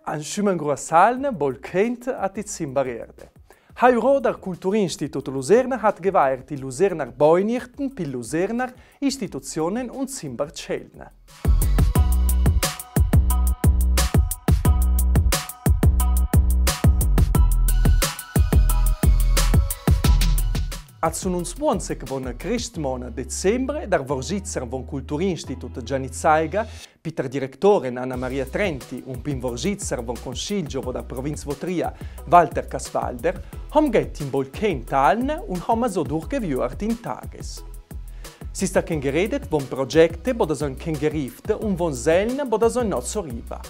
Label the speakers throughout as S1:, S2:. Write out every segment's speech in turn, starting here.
S1: An Schümengru Salne bol Kent a Tizimbarierde. Hairo der Kulturinstitut Luserna hat geweiht die Luserner Beunichten pil Luserner Institutionen und Zimbarcelne. Als uns buonsec von Christmona Dezembre, der Vorsitzer von Kulturinstitut Gianni Zaiga, Peter Direktoren Anna Maria Trenti und pin Vorsitzer von Consiglio von der Provinz Votria Walter Casvalder, haben geht in Bolken Talne und haben so durchgewürt in Tages. Si sta ken geredet von Projekte, boda son ken gerifte und von Selne, boda son not so riba.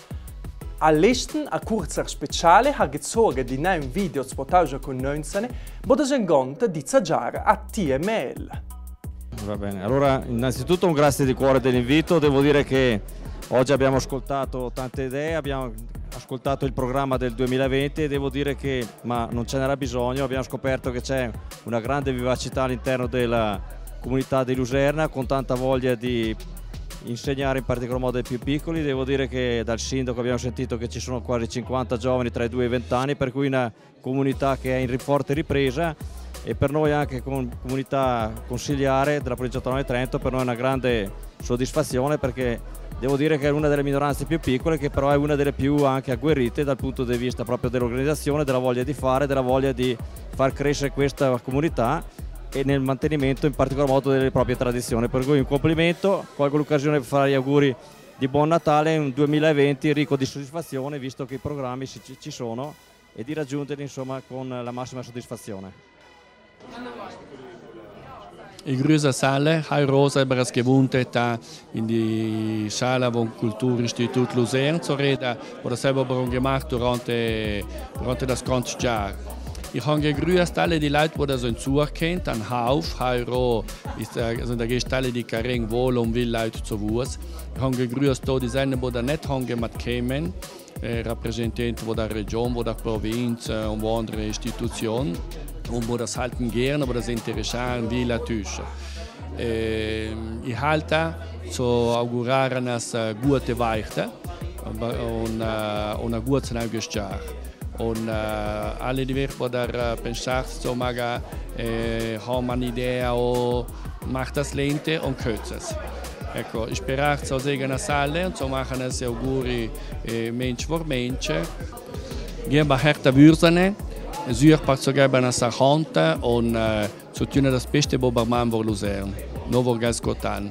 S1: All'esten a Kurzer Speciale ha gezogen di neuen Videos 2019 boda son gont di zaggiare a TML.
S2: Va bene, allora innanzitutto un grazie di cuore dell'invito, devo dire che oggi abbiamo ascoltato tante idee, abbiamo ascoltato il programma del 2020 e devo dire che, ma non ce n'era bisogno, abbiamo scoperto che c'è una grande vivacità all'interno della comunità di Luserna con tanta voglia di insegnare in particolar modo ai più piccoli. Devo dire che dal sindaco abbiamo sentito che ci sono quasi 50 giovani tra i 2 e i 20 anni, per cui una comunità che è in forte ripresa e per noi anche come comunità consigliare della provincia autonoma di Trento per noi è una grande soddisfazione, perché devo dire che è una delle minoranze più piccole che però è una delle più anche agguerrite dal punto di vista proprio dell'organizzazione, della voglia di fare, della voglia di far crescere questa comunità e nel mantenimento in particolar modo delle proprie tradizioni. Per cui un complimento, colgo l'occasione per fare gli auguri di buon Natale, un 2020 ricco di soddisfazione visto che i programmi ci sono e di raggiungerli insomma con la massima soddisfazione.
S3: Ich grüße alle, hi Rosa, ich bin gewohnt, in die Schale vom Kulturinstitut Luzern zu reden, oder selber gemacht durante das ganze Jahr. Ich habe gegrüßt alle die Leute, die das zuerkennt, an Hauf, Heiro, da gehst alle die Kareng wohl und will Leute zu Wurz. Ich habe gegrüßt die Seine, die da nicht mitkommen, Repräsentanten der Region, der Provinz und andere Institutionen, und die das halten gerne, die das interessieren, wie la Tische. Ich halte zu auguraren als gute Weihte und ein gutes neues Jahr. Und alle die wir da pensar so maga haben eine Idee o macht das lente und kürzes. Ecco, ich sperare so sagen a sale und so machen es auguri Mensch vor Mensch. Gehen wir härter würsene, sur par so geben a Sachante und so tun das beste Bobermann vor Luzern. Novo Gaskotan.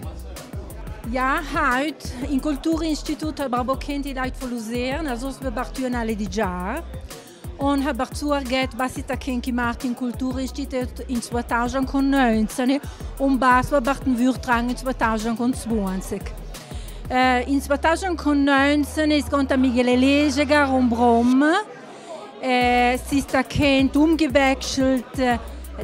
S4: Ja, heute im Kulturinstitut haben wir die Leute von Luzern, also wir betrachten alle die Jahr. Und haben zuergeht, was ist gemacht im Kulturinstitut in 2019 und was wir betrachten in 2020. In 2019 ist Conta Miguel Eleger und Brom. Si ist umgewechselt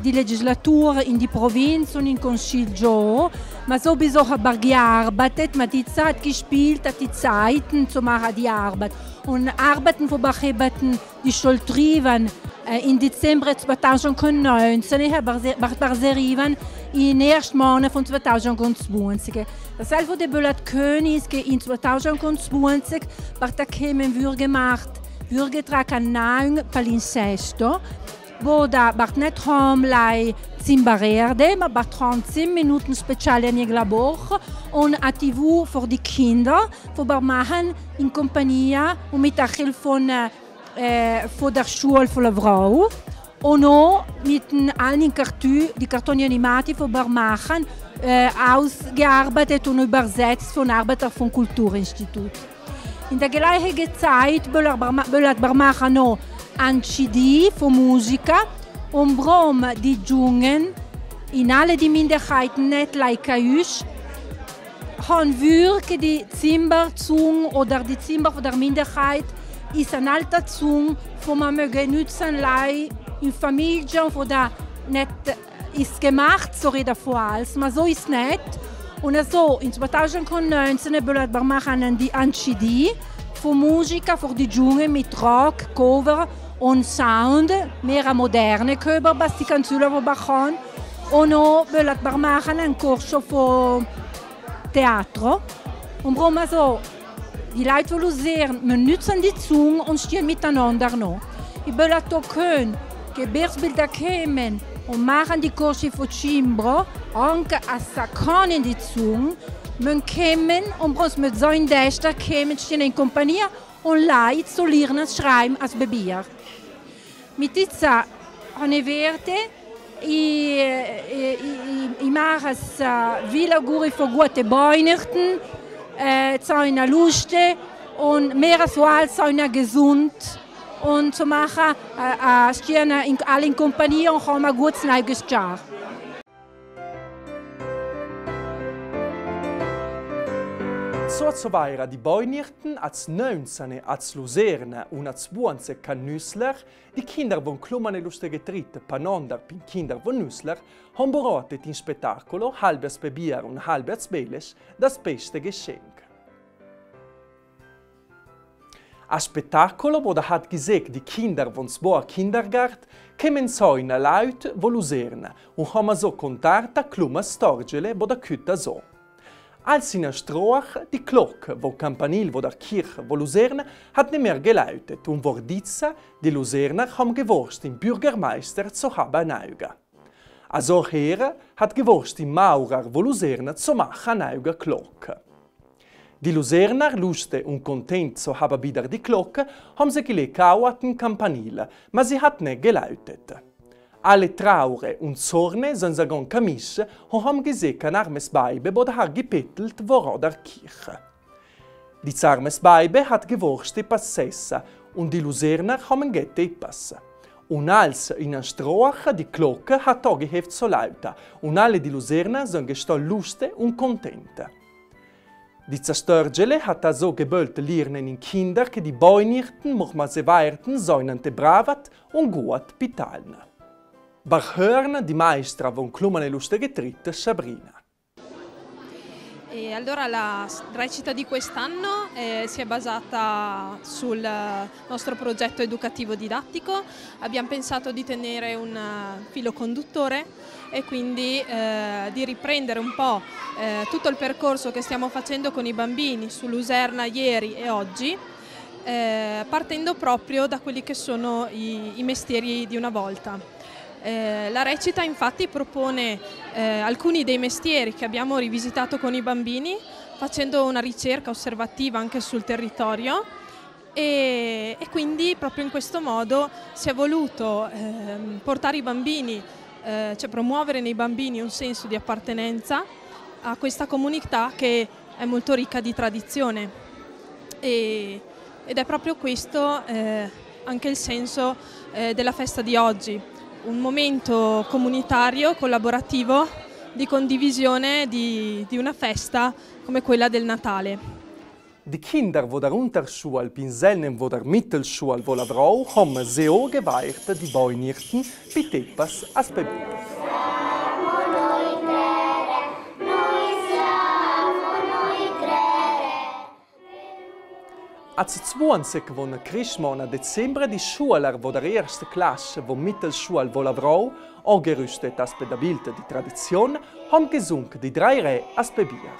S4: die Legislatur in die Provinz und in Consiglio, ma sowieso haben wir gearbeitet, man hat die Zeit gespielt, hat die Zeiten zu machen, die Arbeit. Und Arbeiten, die wir die Schultriven in Dezember 2019, haben in den ersten Monaten von 2020. Das heißt, was die König ist, in 2020 wir gemacht, wir getragen nahen Palincesto, wo da nicht homlai Zimbarerde, ma 30 Minuten speziale in jeder Woche und a TV für die Kinder, wo wir machen in Kompanie und mit der Hilfe von der Schule von der Frau und auch mit allen die Kartoni animati, die wir machen, ausgearbeitet und übersetzt von Arbeitern vom Kulturinstitut. In der gleichen Zeit wollen wir machen noch ein CD von Musica und Brom die Jungen in alle die Minderheiten nicht like uns haben wirklich die Zimberzung oder die Zimber von der Minderheit ist eine alte Zung, die man nutzen kann in Familien, wo da nicht ist gemacht, so reden vor alles, aber so ist nicht. Und so in 2019 wollen wir machen ein CD von Musica für die Jungen mit Rock, Cover und Sound, mehr moderne Köber, was die Kanzler machen. Und auch wollen wir machen einen Kurs von Theater. Und warum so die Leute von Luzern benutzen die Zunge und stehen miteinander noch. Ich will auch können, Gebirgsbilder kommen und machen die Corsi von Cimbro, anche a Saccone in die Zunge, man kommen und uns mit so in Destra kommen, stehen in Kompanie und Leute zu lernen, schreiben als Bebier. Mit dieser Aneverte, ich mache viele Auguri für gute Weihnachten, zu einer Lust und mehr als alles zu einer gesund und zu machen, stehen alle in Kompanie und haben ein gutes neues Jahr.
S1: So weira die Weihnachten als 19 als Luzerne und als 20 kann Nüssler, die Kinder von Klumane lustige Tritte Panonder pin Kinder von Nüssler, haben beratet in Spettacolo, halbes Bebier und halbes Beles, das beste Geschenk. A Spettacolo, wo hat gesagt, die Kinder von Sboa Kindergart kämen so in Leute von Luzerne und haben so contarta Kluma Storgele, wo da kütta so. Als in der Stroach die Glocke, wo Campanil, wo der Kirche, wo Luzerne, hat nicht mehr geläutet und vor dieser, die Luzerner haben gewusst, den Bürgermeister zu haben neuga. Also her hat gewusst, die Maurer, wo Luzerne zu machen neuga Glocke. Die Luzerner, lustig und content zu haben wieder die Glocke, haben sie gelegt auch den Campanil, aber sie hat nicht geläutet. Alle Traure und Zorne sind sie gegangen Kamisse und haben gesehen, ein armes Weibe, das hat gebettelt vor der Kirche. Die armes Weibe hat gewusst, die Passessa und die Luzerner haben gepassen. Und als in der Straße die Glocke hat auch geheft so laut und alle die Luzerner sind gestanden lustig und content. Die Zerstörgele hat also geböllt lernen in Kinder, die die Weihnachten, manchmal sie weihten, sollen bravat und gut betalnen. Barhörn di maestra von Klumane lustige Tritte Sabrina.
S5: E allora la recita di quest'anno si è basata sul nostro progetto educativo didattico. Abbiamo pensato di tenere un filo conduttore e quindi di riprendere un po' tutto il percorso che stiamo facendo con i bambini su Luserna ieri e oggi, partendo proprio da quelli che sono i mestieri di una volta. La recita infatti propone alcuni dei mestieri che abbiamo rivisitato con i bambini facendo una ricerca osservativa anche sul territorio e quindi proprio in questo modo si è voluto portare i bambini, cioè promuovere nei bambini un senso di appartenenza a questa comunità che è molto ricca di tradizione ed è proprio questo anche il senso della festa di oggi. Un momento comunitario, collaborativo, di condivisione di una festa come quella del Natale.
S1: Die Kinder, die der Unterschule, Pinselnen, die der Mittelschule, die Lavrau, haben sehr geweiht die Weihnachten bei Teppas als Bebier. Als 20 von Christmonat Dezember die Schüler, die der erste Klasse von Mittelschule, die Lavrau, angerüstet als Pedabilte die Tradition, haben gesungen die 3 Re als Bebier.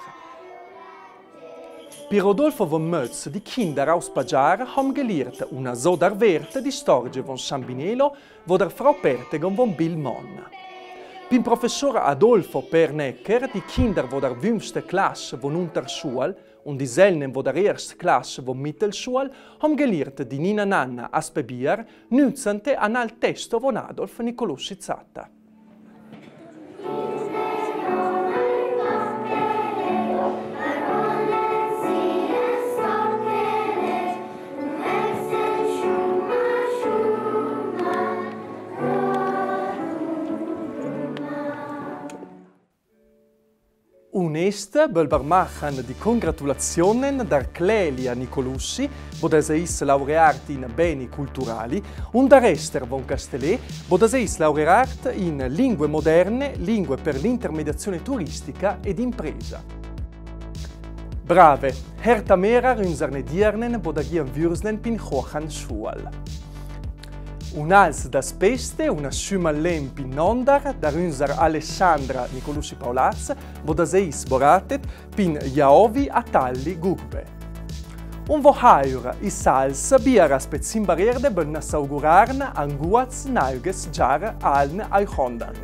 S1: Per Rodolfo von Mötz, die Kinder aus Pagiar, haben gelernt una so der Werte die Storge von Sambinello, wo der Frau Pertegon von Bill Mon. Beim Professor Adolfo Pernecker, die Kinder, die der 5. Klasse von Unterschule und die Selnen, die der 1. Klasse von Mittelschule, haben gelernt die Nina Nanna als Bebier, nützende an al testo von Adolf Nicolò Scizzata. Unesta belber machen die Congratulationen der Clelia Nicolussi, wo das ist laureat in Beni Culturali, und der Esther von Castellet, wo das ist laureat in Lingue Moderne, Lingue per l'intermediazione turistica ed impresa. Brave, herta mera unserne Dirnen, wo da gien Würsnen pin Hochan Schual. Un'als das Beste, una Schümmerlein pin Nondar, da unser Alessandra Nicolussi Paulaz, wo da seis boratet pin Jaovi a Talli Gugbe. Un vohaur i sals biaras pet simbarierde benna saugurarna anguaz nalges jar aln ai hondan.